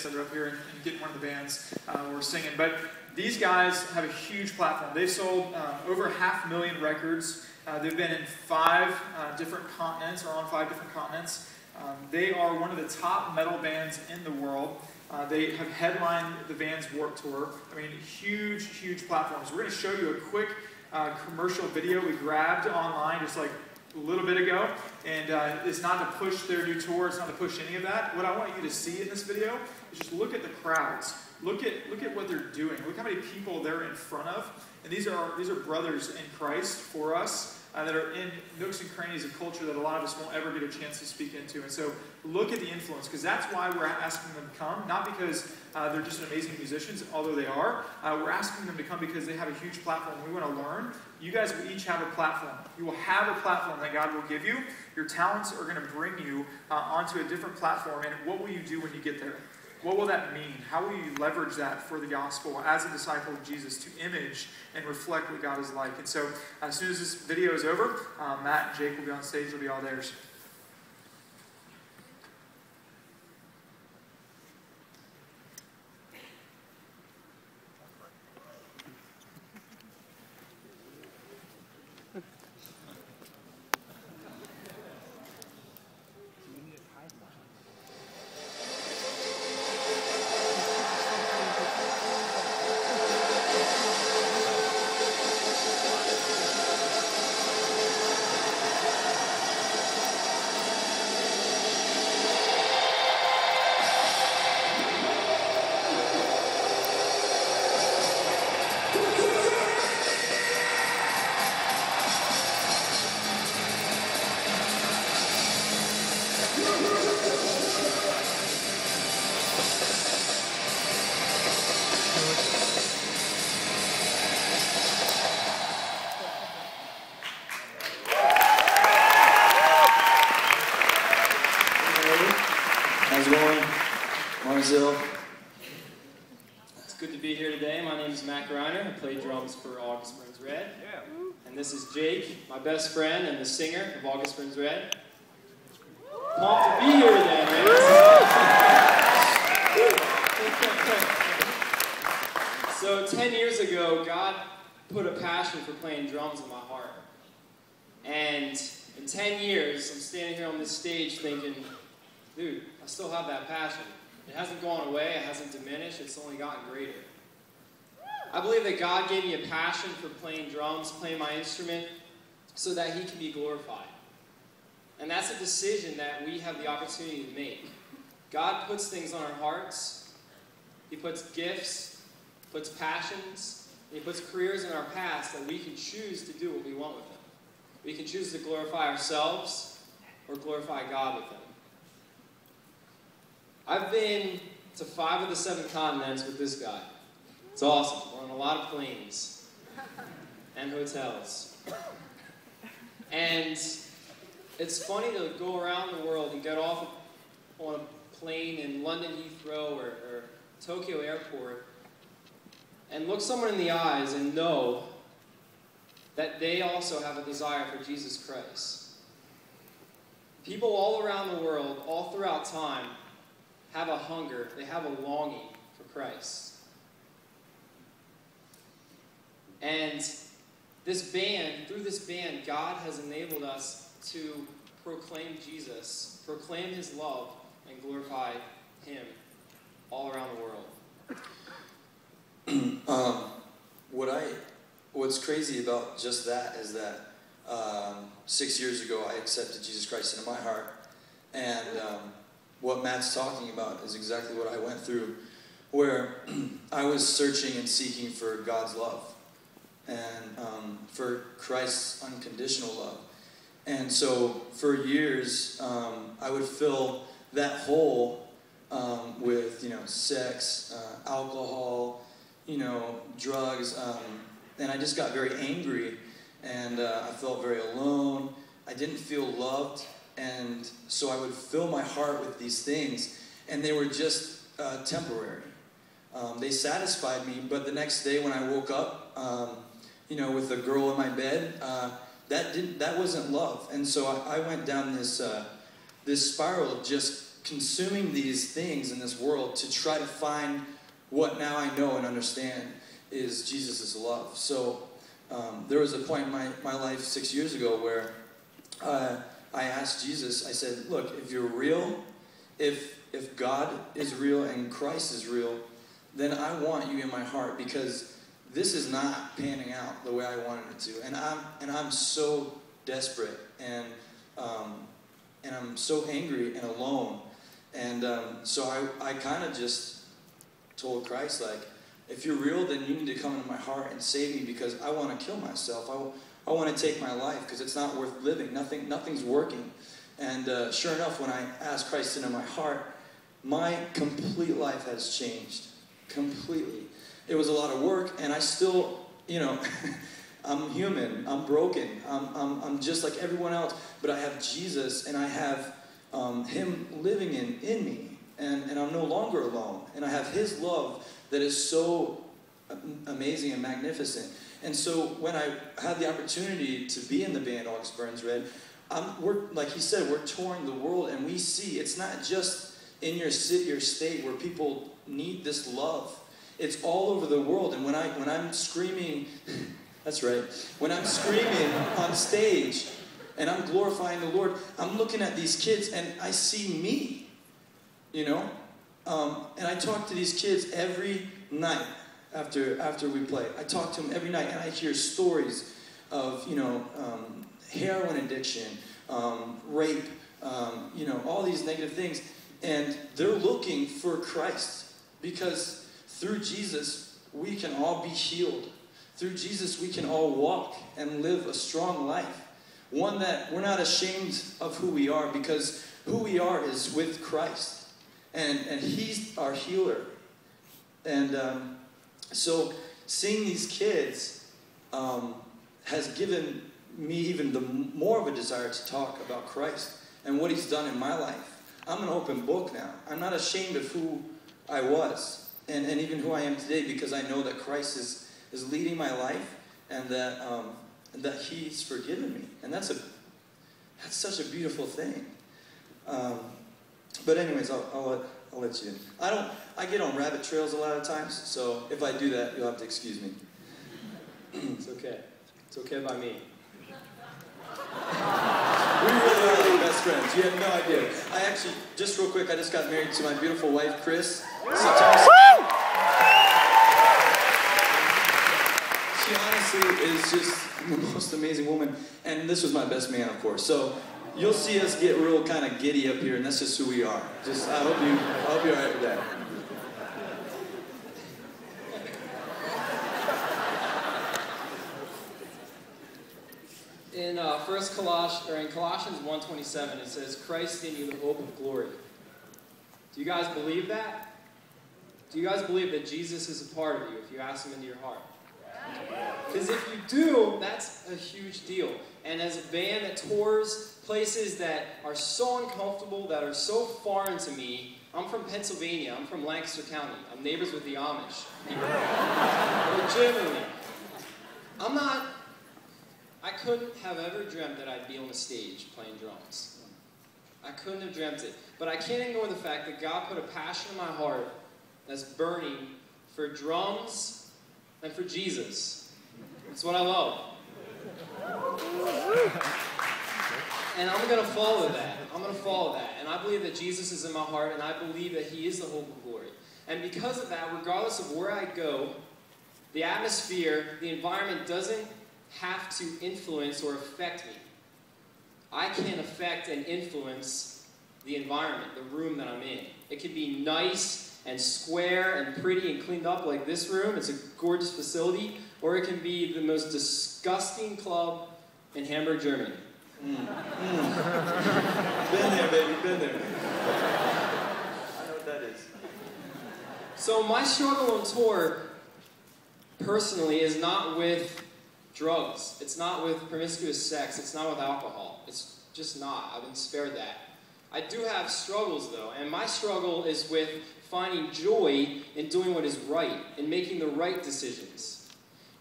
that are up here and get one of the bands we're singing. But these guys have a huge platform. They've sold over 500,000 records. They've been in 5 different continents, or on 5 different continents. They are one of the top metal bands in the world. They have headlined the Vans Warped Tour. I mean, huge, huge platforms. We're going to show you a quick commercial video we grabbed online just like a little bit ago. And it's not to push their new tour. It's not to push any of that. What I want you to see in this video is just look at the crowds. Look at what they're doing. Look how many people they're in front of. And these are brothers in Christ for us. That are in nooks and crannies of culture that a lot of us won't ever get a chance to speak into. And so look at the influence, because that's why we're asking them to come, not because they're just amazing musicians, although they are. We're asking them to come because they have a huge platform. We want to learn. You guys will each have a platform. You will have a platform that God will give you. Your talents are going to bring you onto a different platform. And what will you do when you get there? What will that mean? How will you leverage that for the gospel as a disciple of Jesus to image and reflect what God is like? And so as soon as this video is over, Matt and Jake will be on stage. It'll be all theirs. It's good to be here today. My name is Greiner. I play drums for August Burns Red. Yeah. And this is Jake, my best friend and the singer of August Burns Red. Pumped to be here today, man. So 10 years ago, God put a passion for playing drums in my heart. And in 10 years, I'm standing here on this stage thinking, dude, I still have that passion. It hasn't gone away, it hasn't diminished, it's only gotten greater. I believe that God gave me a passion for playing drums, playing my instrument, so that He can be glorified. And that's a decision that we have the opportunity to make. God puts things on our hearts. He puts gifts, puts passions, and He puts careers in our past that we can choose to do what we want with them. We can choose to glorify ourselves or glorify God with them. I've been to 5 of the 7 continents with this guy. It's awesome. We're on a lot of planes and hotels. And it's funny to go around the world and get off on a plane in London Heathrow or Tokyo Airport and look someone in the eyes and know that they also have a desire for Jesus Christ. People all around the world, all throughout time, have a hunger, they have a longing for Christ. And this band, through this band, God has enabled us to proclaim Jesus, proclaim His love, and glorify Him all around the world. What's crazy about just that is that 6 years ago I accepted Jesus Christ into my heart, and what Matt's talking about is exactly what I went through, where I was searching and seeking for God's love and for Christ's unconditional love. And so for years, I would fill that hole with, sex, alcohol, drugs, and I just got very angry, and I felt very alone. I didn't feel loved. And so I would fill my heart with these things, and they were just temporary. They satisfied me, but the next day when I woke up, with a girl in my bed, that wasn't love. And so I went down this spiral of just consuming these things in this world to try to find what now I know and understand is Jesus' love. So there was a point in my life 6 years ago where I asked Jesus, I said, look, if you're real, if God is real and Christ is real, then I want you in my heart, because this is not panning out the way I wanted it to. And I'm so desperate, and I'm so angry and alone. And so I kind of just told Christ, like, if you're real, then you need to come into my heart and save me, because I want to kill myself. I want to take my life because it's not worth living. Nothing's working. And sure enough, when I asked Christ into my heart, my complete life has changed. Completely. It was a lot of work, and I still, I'm human. I'm broken. I'm just like everyone else. But I have Jesus, and I have Him living in me. And I'm no longer alone. And I have His love that is so amazing and magnificent. And so when I had the opportunity to be in the band August Burns Red, we're, like he said, we're touring the world, and we see it's not just in your city or state where people need this love. It's all over the world. And when I'm screaming, that's right, when I'm screaming on stage and I'm glorifying the Lord, I'm looking at these kids and I see me, and I talk to these kids every night after we play. I talk to them every night, and I hear stories of, heroin addiction, rape, all these negative things. And they're looking for Christ, because through Jesus, we can all be healed. Through Jesus, we can all walk and live a strong life. One that we're not ashamed of who we are, because who we are is with Christ. And He's our healer. And so seeing these kids has given me even more of a desire to talk about Christ and what He's done in my life. I'm an open book now. I'm not ashamed of who I was and even who I am today, because I know that Christ is leading my life, and that He's forgiven me. And that's such a beautiful thing. But anyways, I'll let you in. I get on rabbit trails a lot of times, so if I do that, you'll have to excuse me. It's okay. It's okay by me. We really are like best friends. You have no idea. I actually, just real quick, I just got married to my beautiful wife, Chris. She honestly is just the most amazing woman. And this was my best man, of course. So you'll see us get real kind of giddy up here, and that's just who we are. I hope you're all right with that. In Colossians 1:27, it says, "Christ in you, the hope of glory." Do you guys believe that? Do you guys believe that Jesus is a part of you if you ask Him into your heart? Because if you do, that's a huge deal. And as a band that tours places that are so uncomfortable, that are so foreign to me, I'm from Pennsylvania. I'm from Lancaster County. I'm neighbors with the Amish. Legitimately. I couldn't have ever dreamt that I'd be on a stage playing drums. I couldn't have dreamt it. But I can't ignore the fact that God put a passion in my heart that's burning for drums and for Jesus. It's what I love. And I'm going to follow that. And I believe that Jesus is in my heart, and I believe that He is the hope of glory. And because of that, regardless of where I go, the atmosphere, the environment doesn't have to influence or affect me. I can affect and influence the environment, the room that I'm in. It can be nice and square and pretty and cleaned up like this room. It's a gorgeous facility. Or it can be the most disgusting club in Hamburg, Germany. Been there, baby, been there. I know what that is. So my struggle on tour, personally, is not with drugs. It's not with promiscuous sex. It's not with alcohol. It's just not. I've been spared that. I do have struggles, though, and my struggle is with finding joy in doing what is right, in making the right decisions.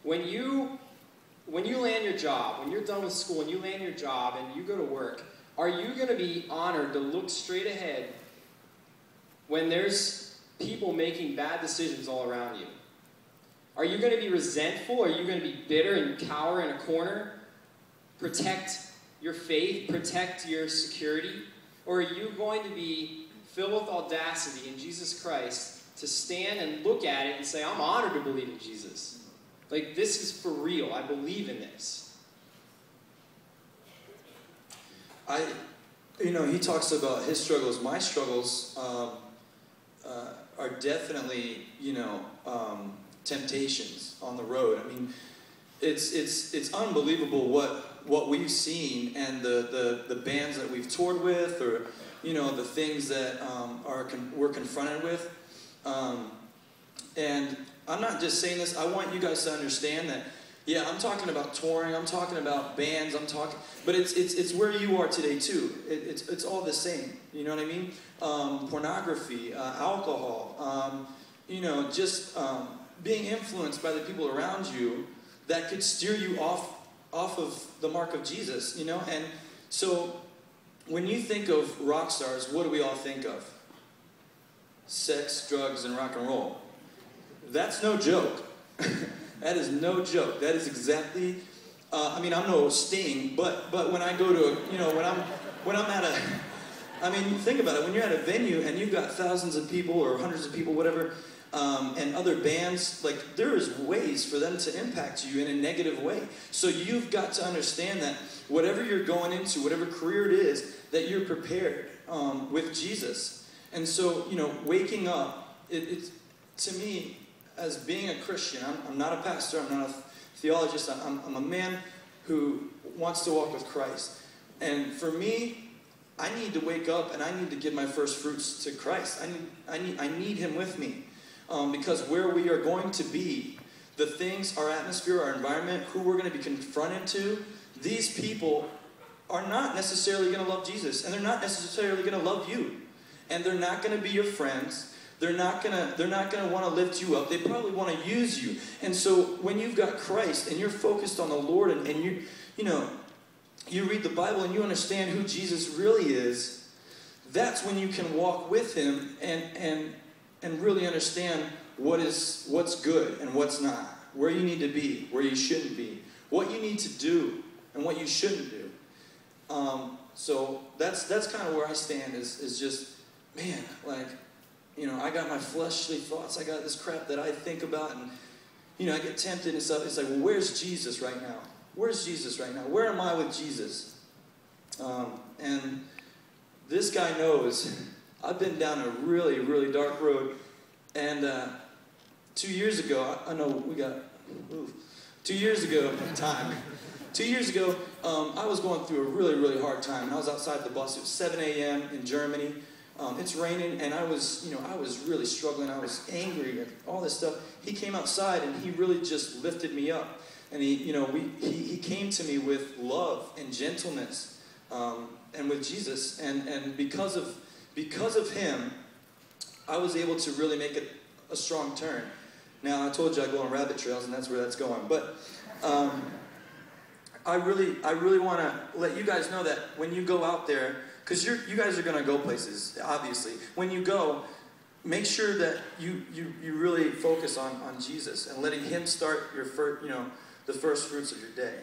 When you land your job, when you're done with school and you land your job and you go to work, are you going to be honored to look straight ahead when there's people making bad decisions all around you? Are you going to be resentful? Are you going to be bitter and cower in a corner? Protect your faith, protect your security? Or are you going to be filled with audacity in Jesus Christ to stand and look at it and say, I'm honored to believe in Jesus. Like, this is for real. I believe in this. He talks about his struggles. My struggles are definitely, temptations on the road. I mean, it's unbelievable what we've seen and the bands that we've toured with, or the things that we're confronted with. And I'm not just saying this. I want you guys to understand that. Yeah, I'm talking about touring. I'm talking about bands. But it's where you are today too. It's all the same. You know what I mean? Pornography, alcohol. Just being influenced by the people around you that could steer you off of the mark of Jesus. And so when you think of rock stars, what do we all think of? Sex, drugs, and rock and roll. That's no joke. That is no joke. That is exactly. I'm no Sting, but when I go to when I'm at a, think about it. When you're at a venue and you've got thousands of people or hundreds of people, whatever, and other bands, like, there is ways for them to impact you in a negative way. So you've got to understand that whatever you're going into, whatever career it is, that you're prepared with Jesus. And so waking up, it's to me, as being a Christian, I'm not a pastor, I'm not a theologist, I'm a man who wants to walk with Christ. And for me, I need to wake up and I need to give my first fruits to Christ. I need him with me. Because where we are going to be, the things, our atmosphere, our environment, who we're going to be confronted to, these people are not necessarily going to love Jesus. And they're not necessarily going to love you. And they're not going to be your friends. They're not gonna want to lift you up. They probably want to use you. And so when you've got Christ and you're focused on the Lord, and you read the Bible and you understand who Jesus really is, that's when you can walk with him and really understand what's good and what's not, where you need to be, where you shouldn't be, what you need to do and what you shouldn't do. So that's kind of where I stand. Is just, man, like. I got my fleshly thoughts. I got this crap that I think about, and, I get tempted and stuff. It's like, well, where's Jesus right now? Where's Jesus right now? Where am I with Jesus? And this guy knows I've been down a really, really dark road. And 2 years ago, I know we got, 2 years ago, I was going through a really, really hard time. I was outside the bus. It was 7 a.m. in Germany. It's raining, and I was really struggling. I was angry and all this stuff. He came outside, and he really just lifted me up. And he came to me with love and gentleness, and with Jesus. And because of him, I was able to really make a strong turn. Now, I told you I go on rabbit trails, and that's where that's going. But I really want to let you guys know that when you go out there, because you guys are going to go places, obviously. When you go, make sure that you really focus on Jesus and letting him start your the first fruits of your day.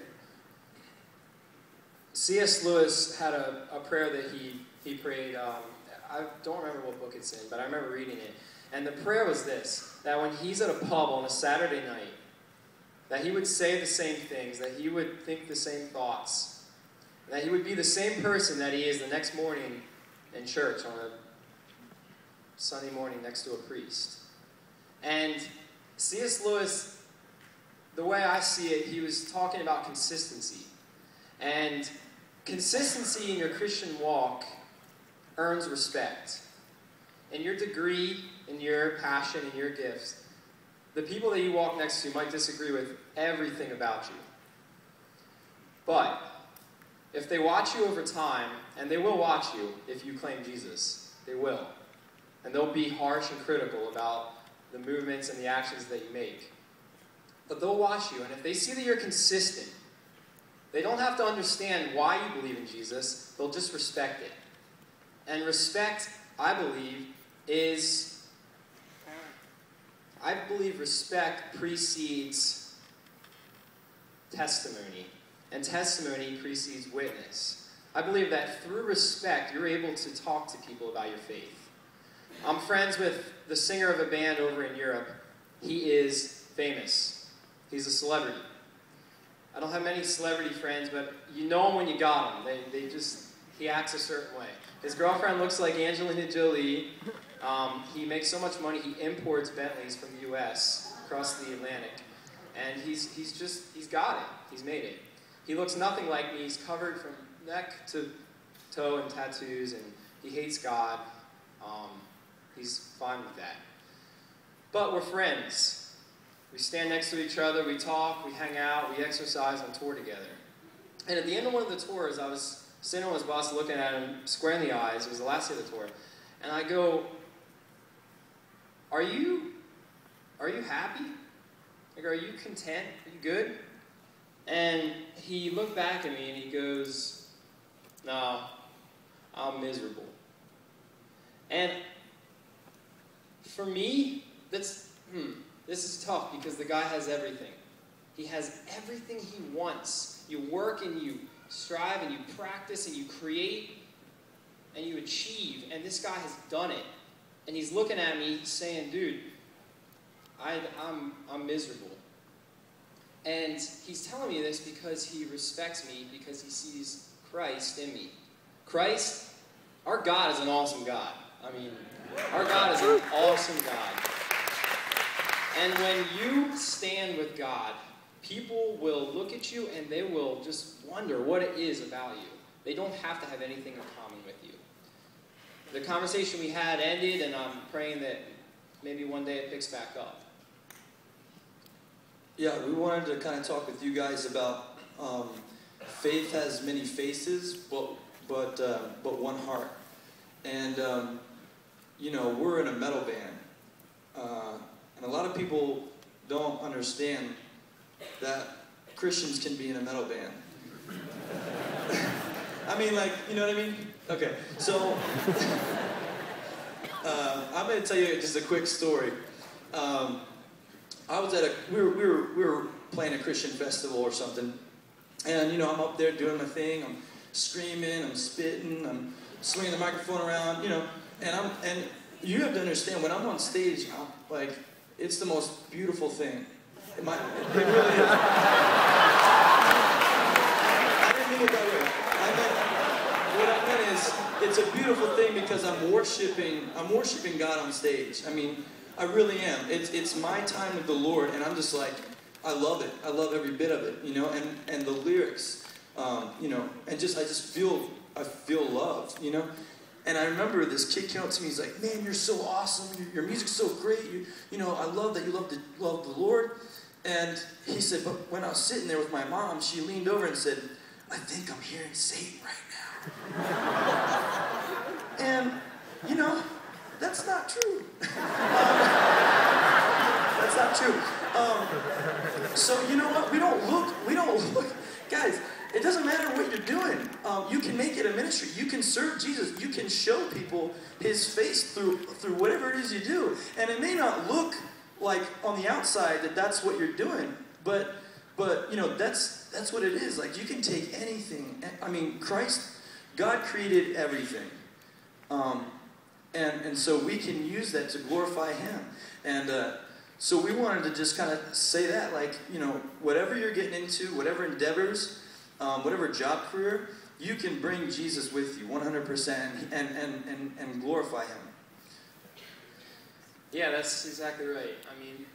C.S. Lewis had a prayer that he prayed. I don't remember what book it's in, but I remember reading it. And the prayer was this, that when he's at a pub on a Saturday night, that he would say the same things, that he would think the same thoughts, that he would be the same person that he is the next morning in church on a Sunday morning next to a priest. And C.S. Lewis, the way I see it, he was talking about consistency. And consistency in your Christian walk earns respect. In your degree, in your passion, in your gifts, the people that you walk next to might disagree with everything about you. But if they watch you over time, and they will watch you if you claim Jesus, they will. And they'll be harsh and critical about the movements and the actions that you make. But they'll watch you, and if they see that you're consistent, they don't have to understand why you believe in Jesus, they'll just respect it. And respect, I believe, is, I believe respect precedes testimony, and testimony precedes witness. I believe that through respect, you're able to talk to people about your faith. I'm friends with the singer of a band over in Europe. He is famous. He's a celebrity. I don't have many celebrity friends, but you know him when you got him. He acts a certain way. His girlfriend looks like Angelina Jolie. He makes so much money, he imports Bentleys from the U.S. across the Atlantic. And he's got it. He's made it. He looks nothing like me. He's covered from neck to toe in tattoos, and he hates God. He's fine with that. But we're friends. We stand next to each other, we talk, we hang out, we exercise on tour together. And at the end of one of the tours, I was sitting on his bus looking at him square in the eyes. It was the last day of the tour. And I go, Are you happy? Like, are you content? Are you good? And he looked back at me and he goes, No, I'm miserable. And for me, this is tough because the guy has everything. He has everything he wants. You work and you strive and you practice and you create and you achieve. And this guy has done it. And he's looking at me saying, dude, I'm miserable. And he's telling me this because he respects me, because he sees Christ in me. Christ, our God is an awesome God. I mean, our God is an awesome God. And when you stand with God, people will look at you and they will just wonder what it is about you. They don't have to have anything in common with you. The conversation we had ended, and I'm praying that maybe one day it picks back up. Yeah, we wanted to kind of talk with you guys about faith has many faces, but one heart. And we're in a metal band, and a lot of people don't understand that Christians can be in a metal band. I mean, like, you know what I mean? Okay, so I'm going to tell you just a quick story. I was at we were playing a Christian festival or something, and I'm up there doing my thing. I'm screaming, I'm spitting, I'm swinging the microphone around, and you have to understand, when I'm on stage, it's the most beautiful thing. It really is. I didn't mean it that way. What I meant is, it's a beautiful thing because I'm worshiping God on stage. I mean, I really am. It's my time with the Lord, and I'm just like, I love it. I love every bit of it, and the lyrics, and I feel loved, And I remember this kid came up to me, he's like, man, you're so awesome, your music's so great, I love that you love the Lord. And he said, but when I was sitting there with my mom, she leaned over and said, I think I'm hearing Satan right now. And, that's not true. That's not true. So you know what? We don't look, guys, it doesn't matter what you're doing. You can make it a ministry. You can serve Jesus. You can show people his face through whatever it is you do. And it may not look like on the outside that's what you're doing, but that's what it is. Like, you can take anything. I mean, God created everything. And so we can use that to glorify him. And so we wanted to just kind of say that, like, whatever you're getting into, whatever endeavors, whatever job career, you can bring Jesus with you 100% and glorify him. Yeah, that's exactly right. I mean,